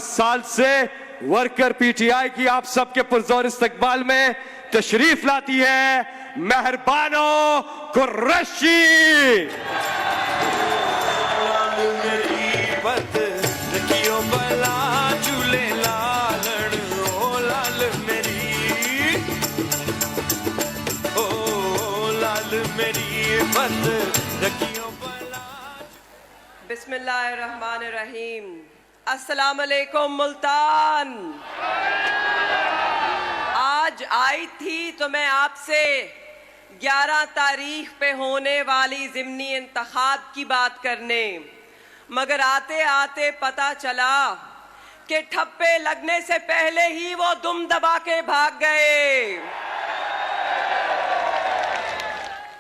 साल से worker PTI की आप सबके पुरजोर इस्तकबाल में तशरीफ लाती है मेहरबानो कुरैशी। बिस्मिल्लाहिर्रहमानिर्रहीम। अस्सलाम अलैकुम मुल्तान। आज आई थी तो मैं आपसे 11 तारीख पे होने वाली ज़िमनी इंतखाब की बात करने, मगर आते आते पता चला कि ठप्पे लगने से पहले ही वो दुम दबा के भाग गए।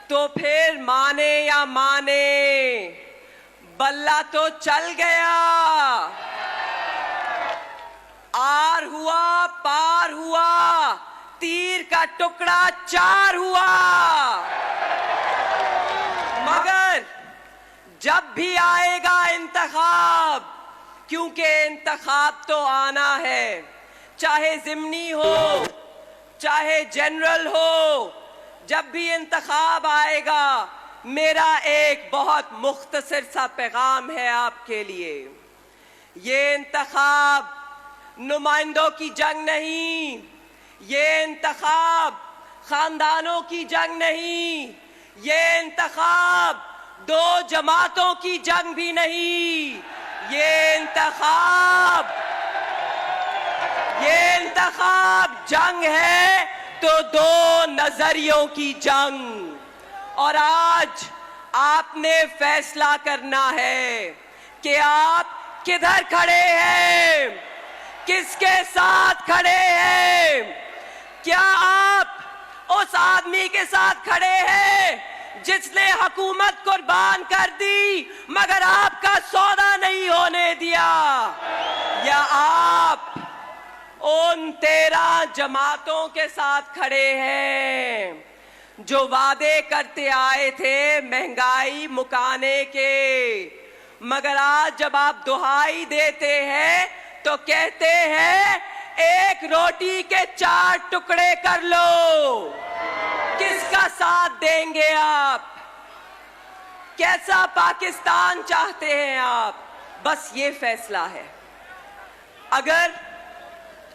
तो फिर माने या माने, बल्ला तो चल गया। आर हुआ पार हुआ, तीर का टुकड़ा 4 हुआ। मगर जब भी आएगा इंतखाब, क्योंकि इंतखाब तो आना है, चाहे ज़िमनी हो चाहे जनरल हो, जब भी इंतखाब आएगा मेरा एक बहुत मुख्तसर सा पैगाम है आपके लिए। ये इंतखाब नुमाइंदों की जंग नहीं, ये इंतखाब खानदानों की जंग नहीं, ये इंतखाब 2 जमातों की जंग भी नहीं, ये इंतखाब जंग है तो 2 नजरियों की जंग। और आज आपने फैसला करना है कि आप किधर खड़े हैं, किसके साथ खड़े हैं। क्या आप उस आदमी के साथ खड़े हैं जिसने हुकूमत कुर्बान कर दी मगर आपका सौदा नहीं होने दिया, या आप उन 13 जमातों के साथ खड़े हैं जो वादे करते आए थे महंगाई मुकाने के, मगर आज जब आप दुहाई देते हैं तो कहते हैं 1 रोटी के 4 टुकड़े कर लो। किसका साथ देंगे आप? कैसा पाकिस्तान चाहते हैं आप? बस ये फैसला है। अगर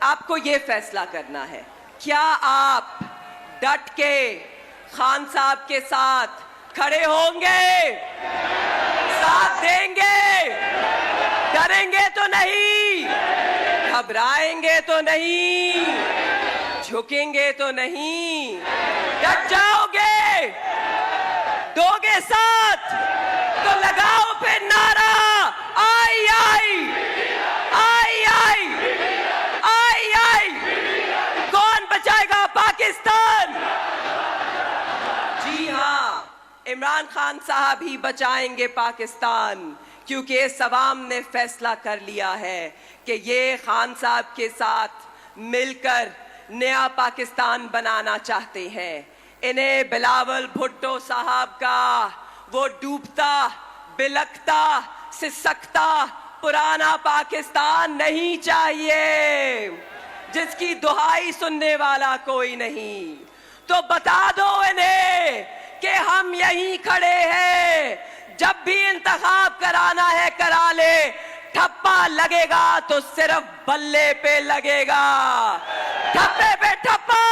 आपको ये फैसला करना है, क्या आप डट के खान साहब के साथ खड़े होंगे, साथ देंगे, डरेंगे तो नहीं, घबराएंगे तो नहीं, झुकेंगे तो नहीं, डट जाओगे, दोगे साथ तो लगाओ फिर नारा आई आई आई आई आई आई। कौन बचाएगा पाकिस्तान? जी हाँ, इमरान खान साहब ही बचाएंगे पाकिस्तान, क्योंकि इस अवाम ने फैसला कर लिया है कि ये खान साहब के साथ मिलकर नया पाकिस्तान बनाना चाहते हैं। इन्हें बिलावल भुट्टो साहब का वो डूबता बिलखता सिसकता पुराना पाकिस्तान नहीं चाहिए, जिसकी दुहाई सुनने वाला कोई नहीं। तो बता दो इन्हें कि हम यहीं खड़े हैं, जब भी इंतखाब कराना है करा ले, ठप्पा लगेगा तो सिर्फ बल्ले पे लगेगा, ठप्पे पे ठप्पा,